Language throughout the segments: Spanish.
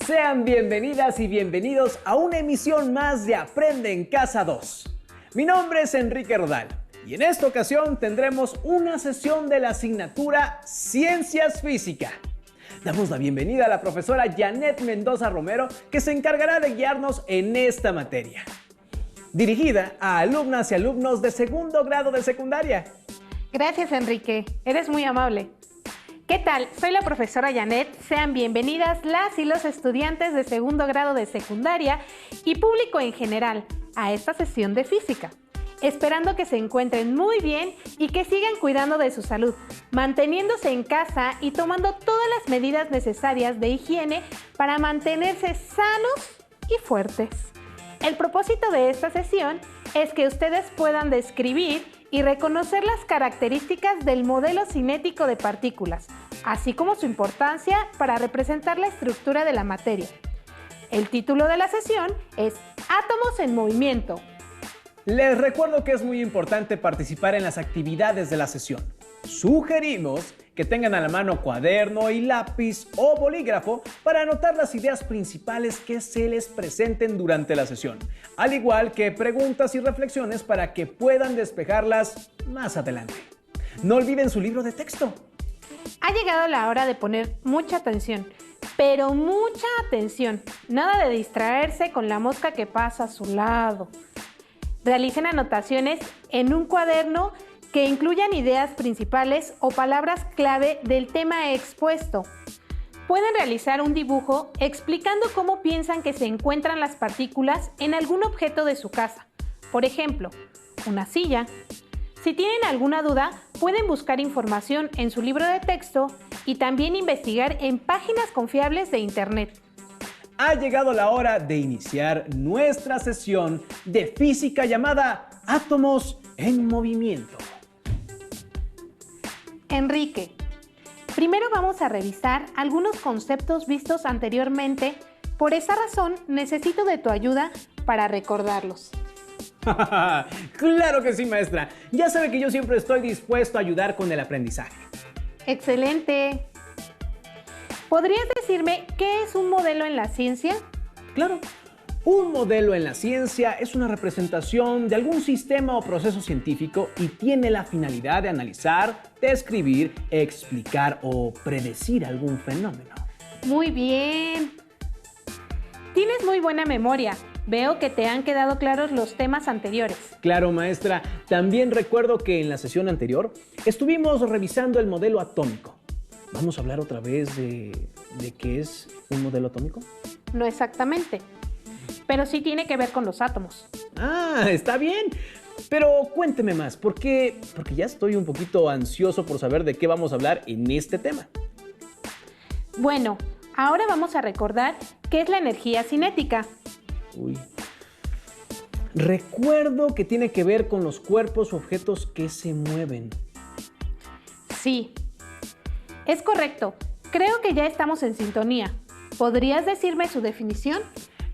Sean bienvenidas y bienvenidos a una emisión más de Aprende en Casa 2. Mi nombre es Enrique Rodal y en esta ocasión tendremos una sesión de la asignatura Ciencias Física. Damos la bienvenida a la profesora Janet Mendoza Romero, que se encargará de guiarnos en esta materia, dirigida a alumnas y alumnos de segundo grado de secundaria. Gracias, Enrique. Eres muy amable. ¿Qué tal? Soy la profesora Janet. Sean bienvenidas las y los estudiantes de segundo grado de secundaria y público en general a esta sesión de física. Esperando que se encuentren muy bien y que sigan cuidando de su salud, manteniéndose en casa y tomando todas las medidas necesarias de higiene para mantenerse sanos y fuertes. El propósito de esta sesión es que ustedes puedan describir y reconocer las características del modelo cinético de partículas, así como su importancia para representar la estructura de la materia. El título de la sesión es Átomos en movimiento. Les recuerdo que es muy importante participar en las actividades de la sesión. Sugerimos que tengan a la mano cuaderno y lápiz o bolígrafo para anotar las ideas principales que se les presenten durante la sesión, al igual que preguntas y reflexiones para que puedan despejarlas más adelante. No olviden su libro de texto. Ha llegado la hora de poner mucha atención, pero mucha atención. Nada de distraerse con la mosca que pasa a su lado. Realicen anotaciones en un cuaderno que incluyan ideas principales o palabras clave del tema expuesto. Pueden realizar un dibujo explicando cómo piensan que se encuentran las partículas en algún objeto de su casa. Por ejemplo, una silla. Si tienen alguna duda, pueden buscar información en su libro de texto y también investigar en páginas confiables de Internet. Ha llegado la hora de iniciar nuestra sesión de física llamada Átomos en Movimiento. Enrique, primero vamos a revisar algunos conceptos vistos anteriormente. Por esa razón, necesito de tu ayuda para recordarlos. ¡Claro que sí, maestra! Ya sabe que yo siempre estoy dispuesto a ayudar con el aprendizaje. ¡Excelente! ¿Podrías decirme qué es un modelo en la ciencia? Claro. Un modelo en la ciencia es una representación de algún sistema o proceso científico y tiene la finalidad de analizar, describir, explicar o predecir algún fenómeno. Muy bien. Tienes muy buena memoria. Veo que te han quedado claros los temas anteriores. Claro, maestra. También recuerdo que en la sesión anterior estuvimos revisando el modelo atómico. ¿Vamos a hablar otra vez de qué es un modelo atómico? No exactamente, pero sí tiene que ver con los átomos. Ah, está bien. Pero cuénteme más, porque ya estoy un poquito ansioso por saber de qué vamos a hablar en este tema. Bueno, ahora vamos a recordar qué es la energía cinética. Recuerdo que tiene que ver con los cuerpos o objetos que se mueven. Sí. Es correcto. Creo que ya estamos en sintonía. ¿Podrías decirme su definición?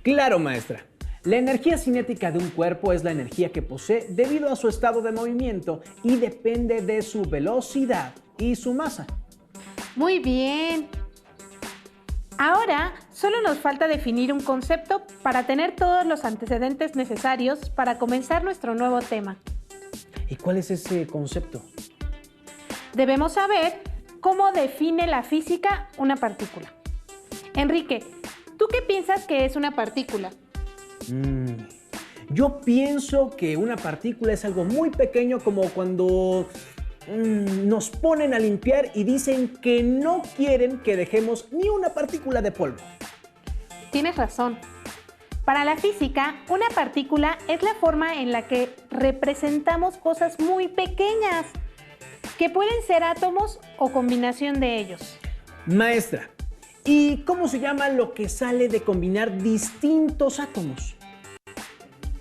Claro, maestra. La energía cinética de un cuerpo es la energía que posee debido a su estado de movimiento y depende de su velocidad y su masa. Muy bien. Ahora solo nos falta definir un concepto para tener todos los antecedentes necesarios para comenzar nuestro nuevo tema. ¿Y cuál es ese concepto? Debemos saber cómo define la física una partícula. Enrique, ¿tú qué piensas que es una partícula? Yo pienso que una partícula es algo muy pequeño, como cuando nos ponen a limpiar y dicen que no quieren que dejemos ni una partícula de polvo. Tienes razón. Para la física, una partícula es la forma en la que representamos cosas muy pequeñas, que pueden ser átomos o combinación de ellos. Maestra, ¿y cómo se llama lo que sale de combinar distintos átomos?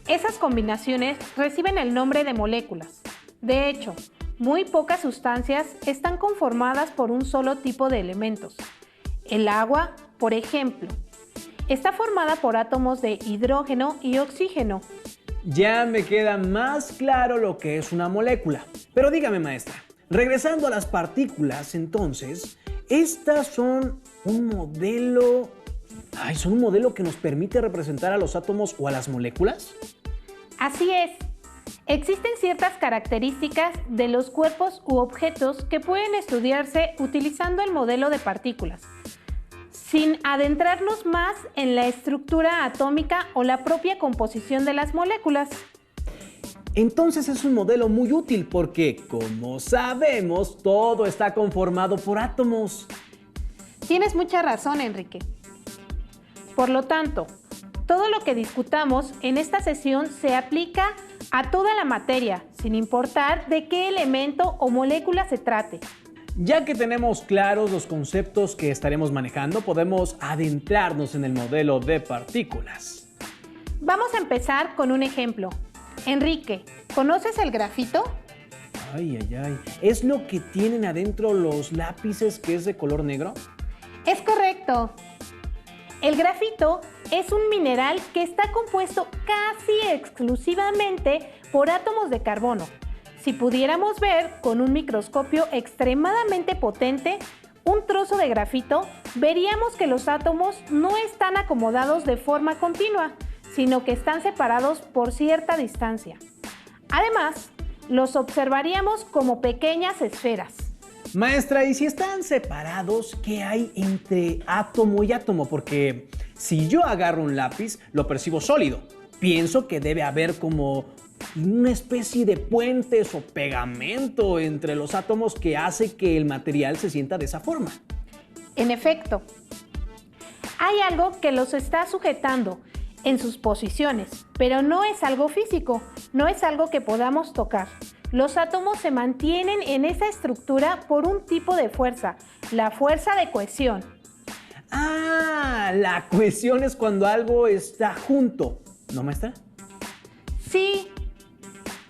Esas combinaciones reciben el nombre de moléculas. De hecho, muy pocas sustancias están conformadas por un solo tipo de elementos. El agua, por ejemplo, está formada por átomos de hidrógeno y oxígeno. Ya me queda más claro lo que es una molécula. Pero dígame, maestra, regresando a las partículas, entonces, estas son un modelo Ay, ¿son un modelo que nos permite representar a los átomos o a las moléculas? Así es. Existen ciertas características de los cuerpos u objetos que pueden estudiarse utilizando el modelo de partículas, sin adentrarnos más en la estructura atómica o la propia composición de las moléculas. Entonces es un modelo muy útil porque, como sabemos, todo está conformado por átomos. Tienes mucha razón, Enrique. Por lo tanto, todo lo que discutamos en esta sesión se aplica a toda la materia, sin importar de qué elemento o molécula se trate. Ya que tenemos claros los conceptos que estaremos manejando, podemos adentrarnos en el modelo de partículas. Vamos a empezar con un ejemplo. Enrique, ¿conoces el grafito? Ay, ay, ay. ¿Es lo que tienen adentro los lápices que es de color negro? Es correcto. El grafito es un mineral que está compuesto casi exclusivamente por átomos de carbono. Si pudiéramos ver con un microscopio extremadamente potente un trozo de grafito, veríamos que los átomos no están acomodados de forma continua, sino que están separados por cierta distancia. Además, los observaríamos como pequeñas esferas. Maestra, ¿y si están separados, qué hay entre átomo y átomo? Porque si yo agarro un lápiz, lo percibo sólido. Pienso que debe haber como una especie de puentes o pegamento entre los átomos que hace que el material se sienta de esa forma. En efecto, hay algo que los está sujetando en sus posiciones, pero no es algo físico, no es algo que podamos tocar. Los átomos se mantienen en esa estructura por un tipo de fuerza, la fuerza de cohesión. Ah, la cohesión es cuando algo está junto, ¿no, maestra? Sí,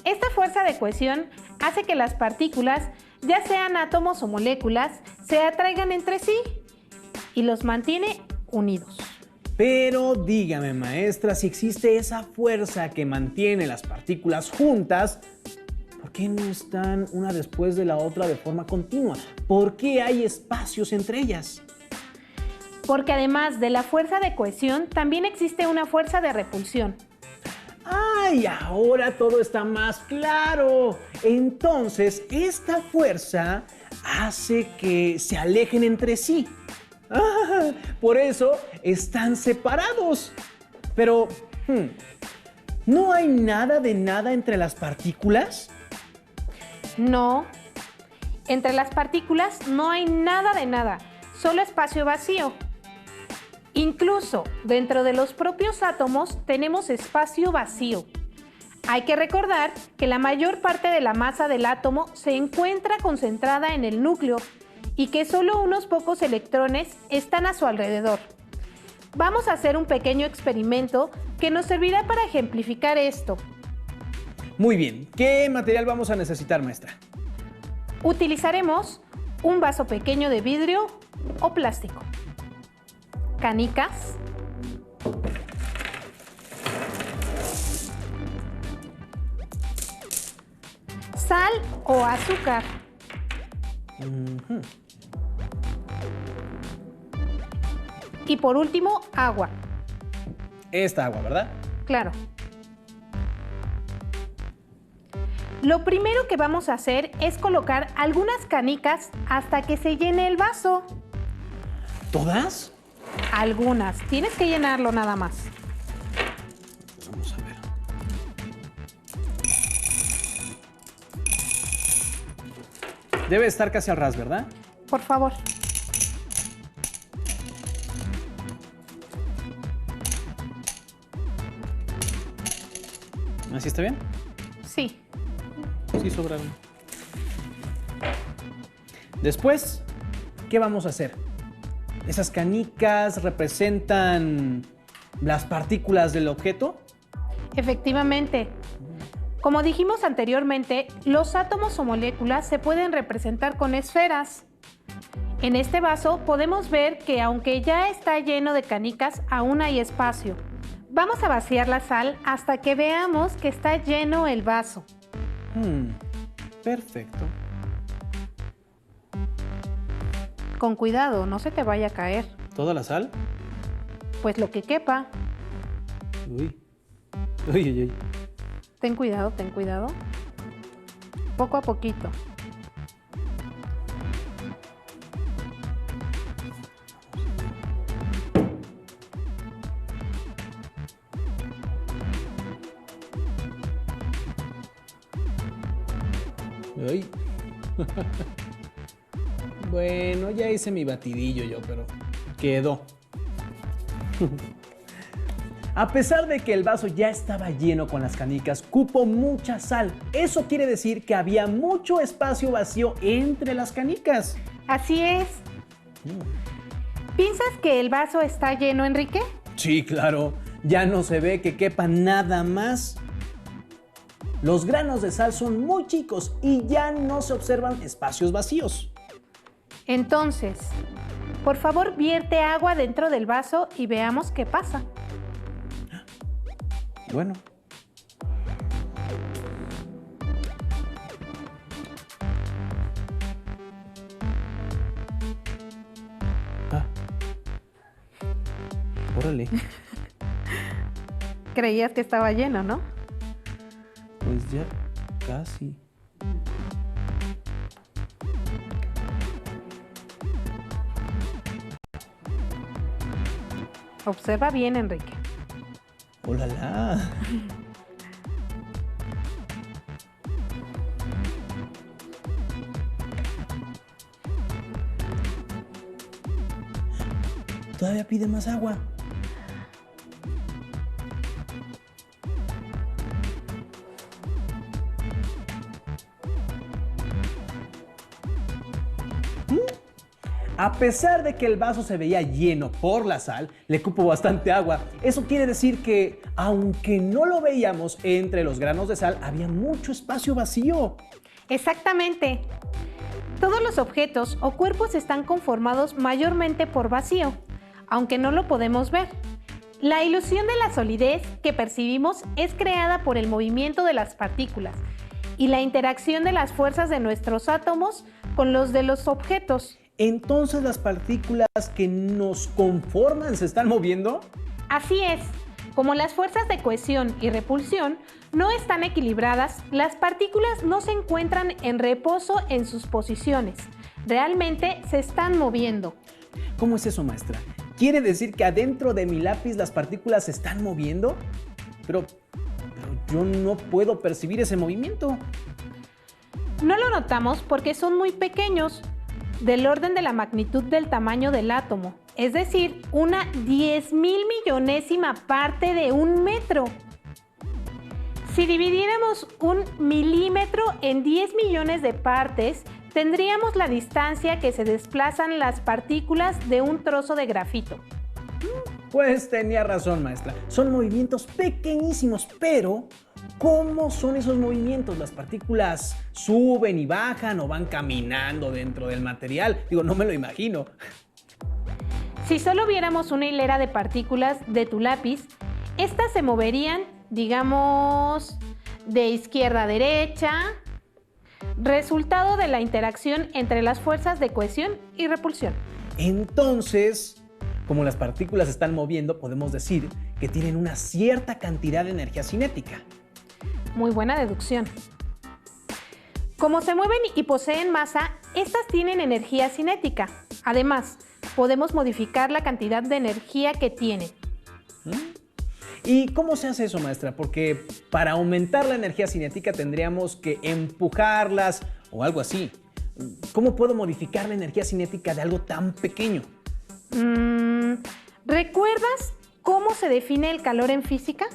esta fuerza de cohesión hace que las partículas, ya sean átomos o moléculas, se atraigan entre sí y los mantiene unidos. Pero dígame, maestra, si existe esa fuerza que mantiene las partículas juntas, ¿por qué no están una después de la otra de forma continua? ¿Por qué hay espacios entre ellas? Porque además de la fuerza de cohesión, también existe una fuerza de repulsión. ¡Ay! Ahora todo está más claro. Entonces, esta fuerza hace que se alejen entre sí. ¡Ah! Por eso están separados. Pero, ¿no hay nada de nada entre las partículas? No, entre las partículas no hay nada de nada, solo espacio vacío. Incluso dentro de los propios átomos tenemos espacio vacío. Hay que recordar que la mayor parte de la masa del átomo se encuentra concentrada en el núcleo y que solo unos pocos electrones están a su alrededor. Vamos a hacer un pequeño experimento que nos servirá para ejemplificar esto. Muy bien, ¿qué material vamos a necesitar, maestra? Utilizaremos un vaso pequeño de vidrio o plástico, canicas, sal o azúcar, y por último, agua. Esta agua, ¿verdad? Claro. Lo primero que vamos a hacer es colocar algunas canicas hasta que se llene el vaso. ¿Todas? Algunas. Tienes que llenarlo nada más. Vamos a ver. Debe estar casi al ras, ¿verdad? Por favor. ¿Así está bien? Sí. Sí, sobraron. Después, ¿qué vamos a hacer? ¿Esas canicas representan las partículas del objeto? Efectivamente. Como dijimos anteriormente, los átomos o moléculas se pueden representar con esferas. En este vaso podemos ver que aunque ya está lleno de canicas, aún hay espacio. Vamos a vaciar la sal hasta que veamos que está lleno el vaso. Perfecto. Con cuidado, no se te vaya a caer. ¿Toda la sal? Pues lo que quepa. Uy, uy, uy, uy. Ten cuidado, ten cuidado. Poco a poquito. Uy. Bueno, ya hice mi batidillo yo, pero quedó. A pesar de que el vaso ya estaba lleno con las canicas, cupo mucha sal. Eso quiere decir que había mucho espacio vacío entre las canicas. Así es. ¿Piensas que el vaso está lleno, Enrique? Sí, claro. Ya no se ve que quepa nada más. Los granos de sal son muy chicos y ya no se observan espacios vacíos. Entonces, por favor, vierte agua dentro del vaso y veamos qué pasa. Bueno. Órale. Creías que estaba lleno, ¿no? Pues ya casi. Observa bien, Enrique. ¡Ólala! Todavía pide más agua. A pesar de que el vaso se veía lleno por la sal, le cupo bastante agua. Eso quiere decir que, aunque no lo veíamos entre los granos de sal, había mucho espacio vacío. Exactamente. Todos los objetos o cuerpos están conformados mayormente por vacío, aunque no lo podemos ver. La ilusión de la solidez que percibimos es creada por el movimiento de las partículas y la interacción de las fuerzas de nuestros átomos con los de los objetos. Entonces, ¿las partículas que nos conforman se están moviendo? Así es. Como las fuerzas de cohesión y repulsión no están equilibradas, las partículas no se encuentran en reposo en sus posiciones. Realmente se están moviendo. ¿Cómo es eso, maestra? ¿Quiere decir que adentro de mi lápiz las partículas se están moviendo? Pero yo no puedo percibir ese movimiento. No lo notamos porque son muy pequeños, del orden de la magnitud del tamaño del átomo, es decir, una 10,000 millonésima parte de un metro. Si dividiéramos un milímetro en 10 millones de partes, tendríamos la distancia que se desplazan las partículas de un trozo de grafito. Pues tenía razón, maestra. Son movimientos pequeñísimos, pero ¿cómo son esos movimientos? ¿Las partículas suben y bajan o van caminando dentro del material? Digo, no me lo imagino. Si solo viéramos una hilera de partículas de tu lápiz, estas se moverían, digamos, de izquierda a derecha, resultado de la interacción entre las fuerzas de cohesión y repulsión. Entonces, como las partículas se están moviendo, podemos decir que tienen una cierta cantidad de energía cinética. Muy buena deducción. Como se mueven y poseen masa, estas tienen energía cinética. Además, podemos modificar la cantidad de energía que tienen. ¿Y cómo se hace eso, maestra? Porque para aumentar la energía cinética tendríamos que empujarlas o algo así. ¿Cómo puedo modificar la energía cinética de algo tan pequeño? ¿Recuerdas cómo se define el calor en física?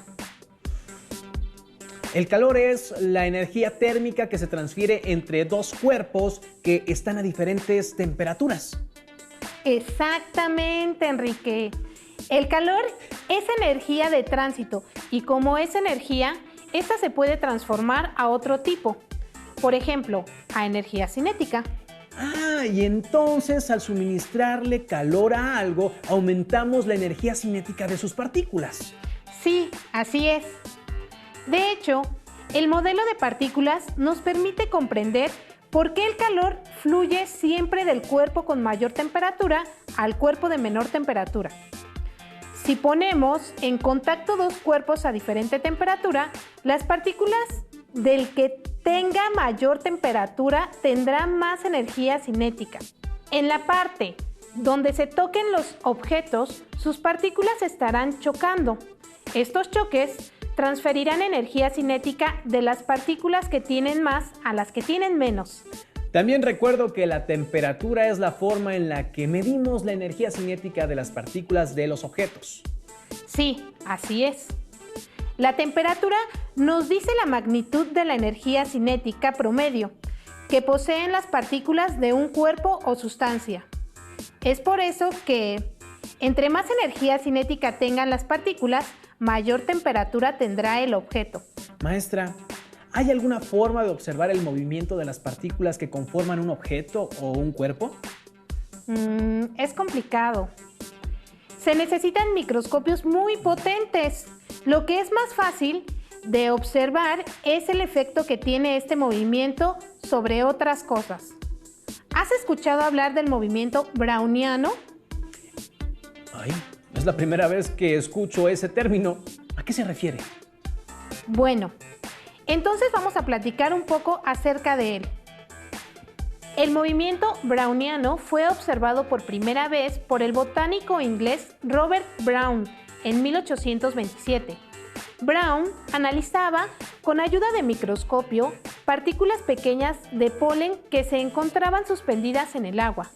El calor es la energía térmica que se transfiere entre dos cuerpos que están a diferentes temperaturas. Exactamente, Enrique. El calor es energía de tránsito y como es energía, esta se puede transformar a otro tipo. Por ejemplo, a energía cinética. Y entonces al suministrarle calor a algo, aumentamos la energía cinética de sus partículas. Sí, así es. De hecho, el modelo de partículas nos permite comprender por qué el calor fluye siempre del cuerpo con mayor temperatura al cuerpo de menor temperatura. Si ponemos en contacto dos cuerpos a diferente temperatura, las partículas del que tenga mayor temperatura tendrán más energía cinética. En la parte donde se toquen los objetos, sus partículas estarán chocando. Estos choques transferirán energía cinética de las partículas que tienen más a las que tienen menos. También recuerdo que la temperatura es la forma en la que medimos la energía cinética de las partículas de los objetos. Sí, así es. La temperatura nos dice la magnitud de la energía cinética promedio que poseen las partículas de un cuerpo o sustancia. Es por eso que, entre más energía cinética tengan las partículas, mayor temperatura tendrá el objeto. Maestra, ¿hay alguna forma de observar el movimiento de las partículas que conforman un objeto o un cuerpo? Es complicado. Se necesitan microscopios muy potentes. Lo que es más fácil de observar es el efecto que tiene este movimiento sobre otras cosas. ¿Has escuchado hablar del movimiento browniano? Ay, es la primera vez que escucho ese término. ¿A qué se refiere? Bueno, entonces vamos a platicar un poco acerca de él. El movimiento browniano fue observado por primera vez por el botánico inglés Robert Brown en 1827. Brown analizaba con ayuda de microscopio partículas pequeñas de polen que se encontraban suspendidas en el agua.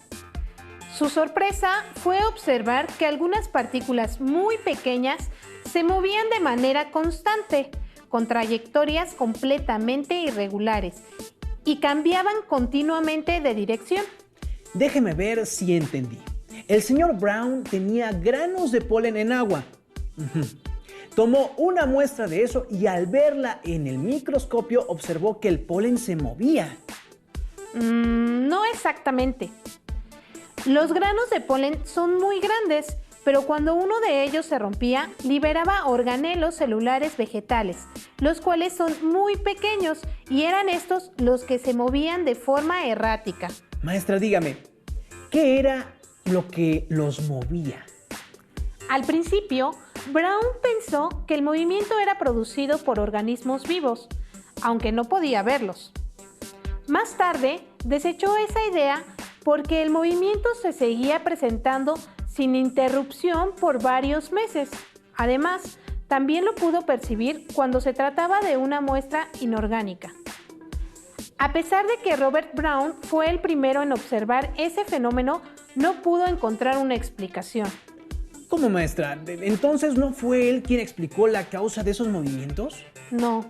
Su sorpresa fue observar que algunas partículas muy pequeñas se movían de manera constante, con trayectorias completamente irregulares y cambiaban continuamente de dirección. Déjeme ver si entendí. El señor Brown tenía granos de polen en agua. Tomó una muestra de eso y al verla en el microscopio observó que el polen se movía. No exactamente. Los granos de polen son muy grandes, pero cuando uno de ellos se rompía, liberaba organelos celulares vegetales, los cuales son muy pequeños y eran estos los que se movían de forma errática. Maestra, dígame, ¿qué era lo que los movía? Al principio, Brown pensó que el movimiento era producido por organismos vivos, aunque no podía verlos. Más tarde, desechó esa idea porque el movimiento se seguía presentando sin interrupción por varios meses. Además, también lo pudo percibir cuando se trataba de una muestra inorgánica. A pesar de que Robert Brown fue el primero en observar ese fenómeno, no pudo encontrar una explicación. ¿Cómo, maestra? ¿Entonces no fue él quien explicó la causa de esos movimientos? No.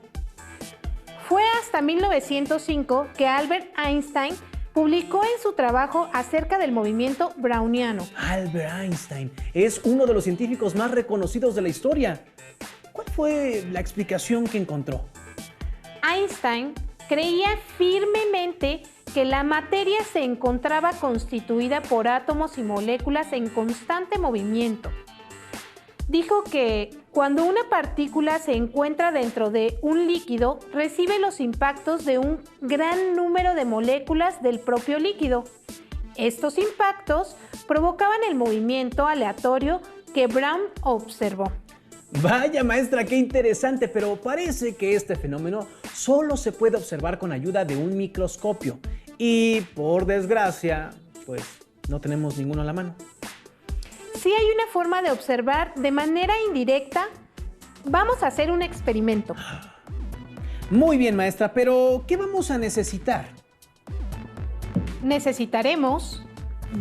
Fue hasta 1905 que Albert Einstein publicó en su trabajo acerca del movimiento browniano. Albert Einstein es uno de los científicos más reconocidos de la historia. ¿Cuál fue la explicación que encontró? Einstein creía firmemente que la materia se encontraba constituida por átomos y moléculas en constante movimiento. Dijo que cuando una partícula se encuentra dentro de un líquido, recibe los impactos de un gran número de moléculas del propio líquido. Estos impactos provocaban el movimiento aleatorio que Brown observó. Vaya, maestra, qué interesante, pero parece que este fenómeno solo se puede observar con ayuda de un microscopio. Y, por desgracia, pues no tenemos ninguno a la mano. Sí hay una forma de observar de manera indirecta. Vamos a hacer un experimento. Muy bien, maestra, pero ¿qué vamos a necesitar? Necesitaremos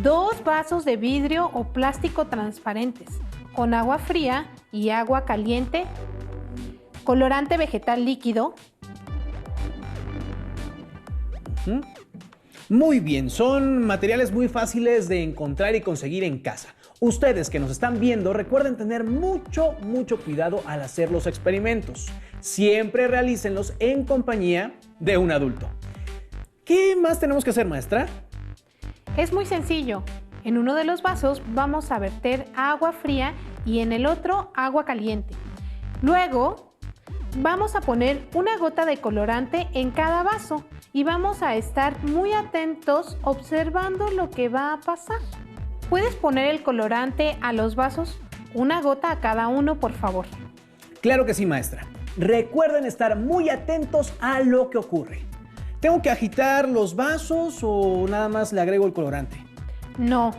2 vasos de vidrio o plástico transparentes con agua fría y agua caliente, colorante vegetal líquido. Muy bien, son materiales muy fáciles de encontrar y conseguir en casa. Ustedes que nos están viendo, recuerden tener mucho cuidado al hacer los experimentos. Siempre realícenlos en compañía de un adulto. ¿Qué más tenemos que hacer, maestra? Es muy sencillo. En uno de los vasos vamos a verter agua fría y en el otro agua caliente. Luego vamos a poner una gota de colorante en cada vaso y vamos a estar muy atentos observando lo que va a pasar. Puedes poner el colorante a los vasos una gota a cada uno, por favor. Claro que sí, maestra. Recuerden estar muy atentos a lo que ocurre. ¿Tengo que agitar los vasos o nada más le agrego el colorante? No,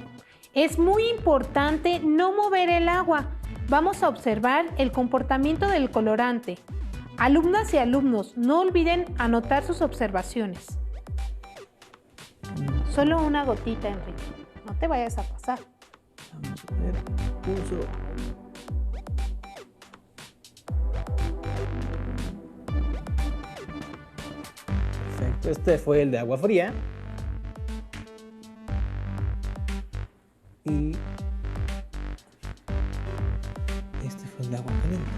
es muy importante no mover el agua. Vamos a observar el comportamiento del colorante. Alumnas y alumnos, no olviden anotar sus observaciones. Solo una gotita, Enrique. No te vayas a pasar. Vamos a ver. Uso. Perfecto. Este fue el de agua fría. Y este fue el de agua caliente.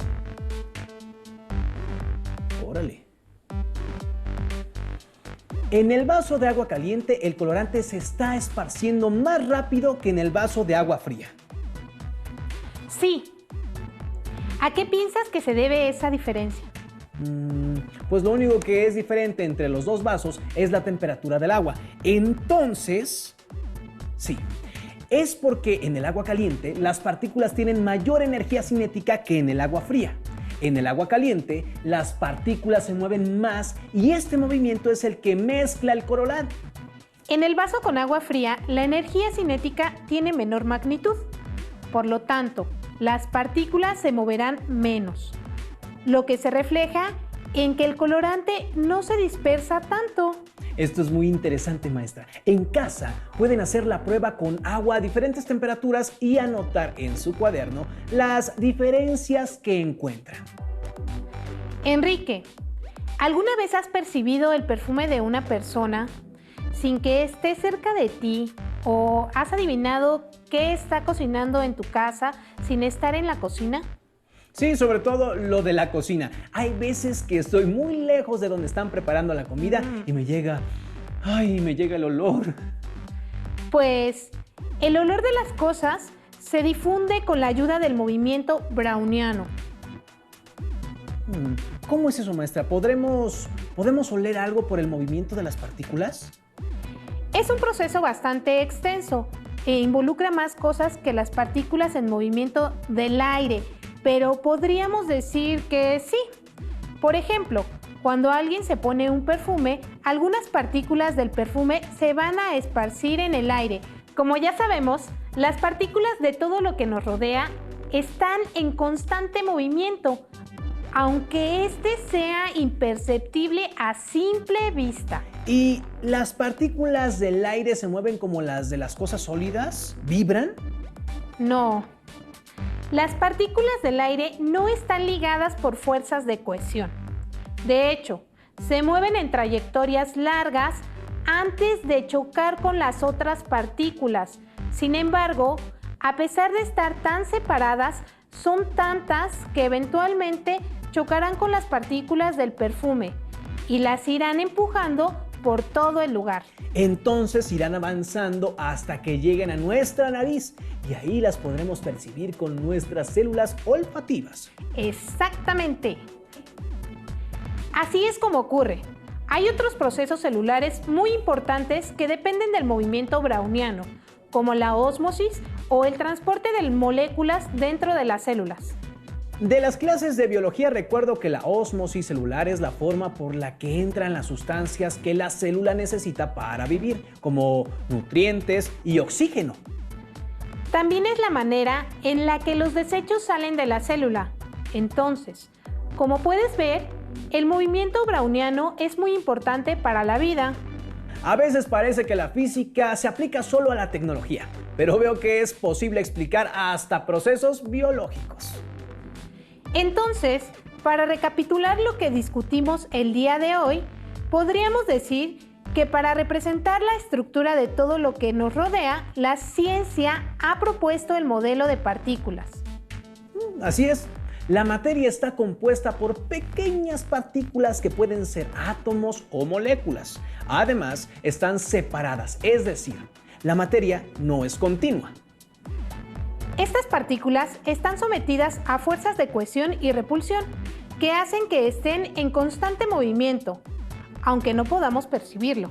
Órale. En el vaso de agua caliente, el colorante se está esparciendo más rápido que en el vaso de agua fría. Sí. ¿A qué piensas que se debe esa diferencia? Pues lo único que es diferente entre los dos vasos es la temperatura del agua. Entonces, sí, es porque en el agua caliente las partículas tienen mayor energía cinética que en el agua fría. En el agua caliente, las partículas se mueven más y este movimiento es el que mezcla el colorante. En el vaso con agua fría, la energía cinética tiene menor magnitud. Por lo tanto, las partículas se moverán menos, lo que se refleja en que el colorante no se dispersa tanto. Esto es muy interesante, maestra. En casa pueden hacer la prueba con agua a diferentes temperaturas y anotar en su cuaderno las diferencias que encuentran. Enrique, ¿alguna vez has percibido el perfume de una persona sin que esté cerca de ti o has adivinado qué está cocinando en tu casa sin estar en la cocina? Sí, sobre todo lo de la cocina. Hay veces que estoy muy lejos de donde están preparando la comida y me llega el olor. Pues el olor de las cosas se difunde con la ayuda del movimiento browniano. ¿Cómo es eso, maestra? ¿Podemos oler algo por el movimiento de las partículas? Es un proceso bastante extenso e involucra más cosas que las partículas en movimiento del aire, pero podríamos decir que sí. Por ejemplo, cuando alguien se pone un perfume, algunas partículas del perfume se van a esparcir en el aire. Como ya sabemos, las partículas de todo lo que nos rodea están en constante movimiento, aunque este sea imperceptible a simple vista. ¿Y las partículas del aire se mueven como las de las cosas sólidas? ¿Vibran? No. Las partículas del aire no están ligadas por fuerzas de cohesión. De hecho, se mueven en trayectorias largas antes de chocar con las otras partículas. Sin embargo, a pesar de estar tan separadas, son tantas que eventualmente chocarán con las partículas del perfume y las irán empujando por todo el lugar. Entonces irán avanzando hasta que lleguen a nuestra nariz y ahí las podremos percibir con nuestras células olfativas. Exactamente. Así es como ocurre. Hay otros procesos celulares muy importantes que dependen del movimiento browniano, como la ósmosis o el transporte de moléculas dentro de las células. De las clases de biología recuerdo que la ósmosis celular es la forma por la que entran las sustancias que la célula necesita para vivir, como nutrientes y oxígeno. También es la manera en la que los desechos salen de la célula. Entonces, como puedes ver, el movimiento browniano es muy importante para la vida. A veces parece que la física se aplica solo a la tecnología, pero veo que es posible explicar hasta procesos biológicos. Entonces, para recapitular lo que discutimos el día de hoy, podríamos decir que para representar la estructura de todo lo que nos rodea, la ciencia ha propuesto el modelo de partículas. Así es. La materia está compuesta por pequeñas partículas que pueden ser átomos o moléculas. Además, están separadas, es decir, la materia no es continua. Estas partículas están sometidas a fuerzas de cohesión y repulsión que hacen que estén en constante movimiento, aunque no podamos percibirlo.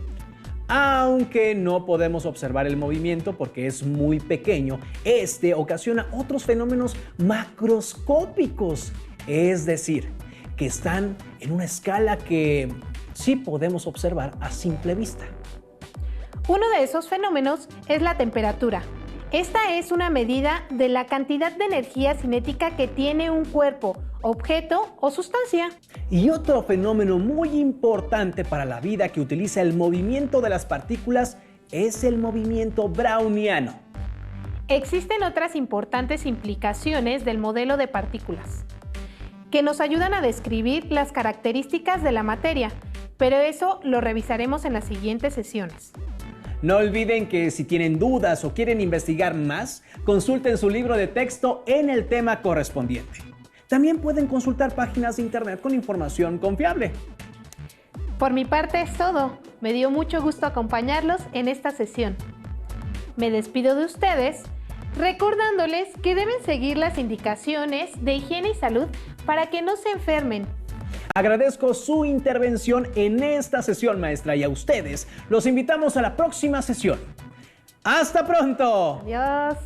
Aunque no podemos observar el movimiento porque es muy pequeño, este ocasiona otros fenómenos macroscópicos, es decir, que están en una escala que sí podemos observar a simple vista. Uno de esos fenómenos es la temperatura. Esta es una medida de la cantidad de energía cinética que tiene un cuerpo, objeto o sustancia. Y otro fenómeno muy importante para la vida que utiliza el movimiento de las partículas es el movimiento browniano. Existen otras importantes implicaciones del modelo de partículas que nos ayudan a describir las características de la materia, pero eso lo revisaremos en las siguientes sesiones. No olviden que si tienen dudas o quieren investigar más, consulten su libro de texto en el tema correspondiente. También pueden consultar páginas de internet con información confiable. Por mi parte es todo. Me dio mucho gusto acompañarlos en esta sesión. Me despido de ustedes recordándoles que deben seguir las indicaciones de higiene y salud para que no se enfermen. Agradezco su intervención en esta sesión, maestra, y a ustedes los invitamos a la próxima sesión. ¡Hasta pronto! Adiós.